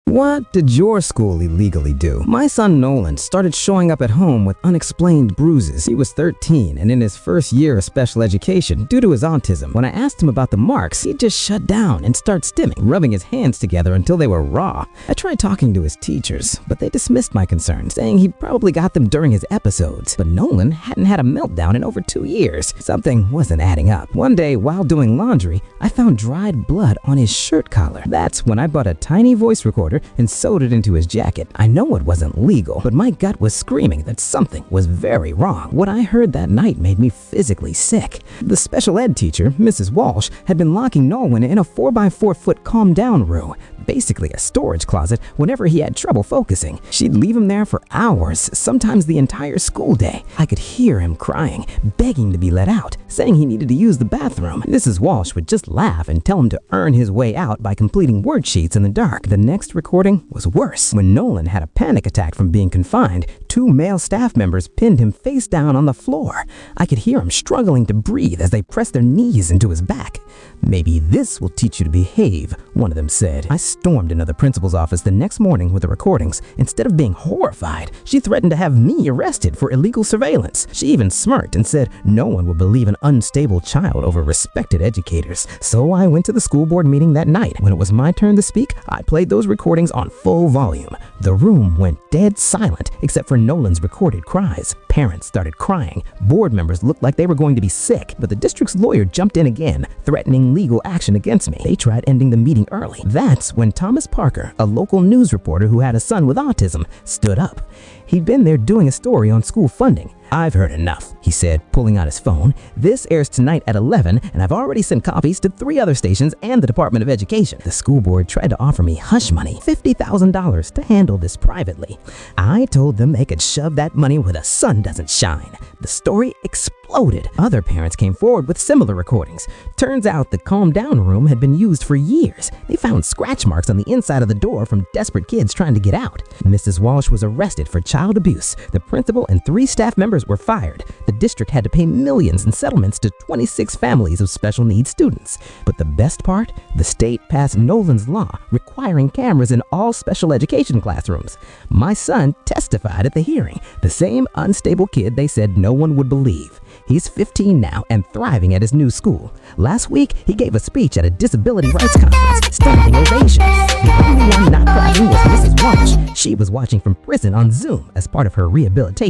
What did your school illegally do? My son Nolan started showing up at home with unexplained bruises. He was 13 and in his first year of special education due to his autism. When I asked him about the marks, he just shut down and started stimming, rubbing his hands together until they were raw. I tried talking to his teachers, but they dismissed my concerns, saying he probably got them during his episodes. But Nolan hadn't had a meltdown in over 2 years. Something wasn't adding up. One day, while doing laundry, I found dried blood on his shirt collar. That's when I bought a tiny voice recorder and sewed it into his jacket. I know it wasn't legal, but my gut was screaming that something was very wrong. What I heard that night made me physically sick. The special ed teacher, Mrs. Walsh, had been locking Nolan in a 4x4-foot calm-down room, basically a storage closet, whenever he had trouble focusing. She'd leave him there for hours, sometimes the entire school day. I could hear him crying, begging to be let out, saying he needed to use the bathroom. Mrs. Walsh would just laugh and tell him to earn his way out by completing worksheets in the dark. The next recording was worse. When Nolan had a panic attack from being confined, 2 male staff members pinned him face down on the floor. I could hear him struggling to breathe as they pressed their knees into his back. "Maybe this will teach you to behave," one of them said. I stormed into the principal's office the next morning with the recordings. Instead of being horrified, she threatened to have me arrested for illegal surveillance. She even smirked and said no one would believe an unstable child over respected educators. So I went to the school board meeting that night. When it was my turn to speak, I played those recordings on full volume. The room went dead silent except for Nolan's recorded cries. Parents started crying. Board members looked like they were going to be sick, but the district's lawyer jumped in again, threatening legal action against me. They tried ending the meeting early. That's when Thomas Parker, a local news reporter who had a son with autism, stood up. He'd been there doing a story on school funding. "I've heard enough," he said, pulling out his phone. "This airs tonight at 11, and I've already sent copies to 3 other stations and the Department of Education." The school board tried to offer me hush money, $50,000, to handle this privately. I told them they could shove that money where the sun doesn't shine. The story exploded. Other parents came forward with similar recordings. Turns out the calm down room had been used for years. They found scratch marks on the inside of the door from desperate kids trying to get out. Mrs. Walsh was arrested for child abuse. The principal and 3 staff members were fired. The district had to pay millions in settlements to 26 families of special needs students. But the best part? The state passed Nolan's law requiring cameras in all special education classrooms. My son testified at the hearing, the same unstable kid they said no one would believe. He's 15 now and thriving at his new school. Last week, he gave a speech at a disability rights conference, standing ovations. The only one not clapping was Mrs. Walsh. She was watching from prison on Zoom as part of her rehabilitation.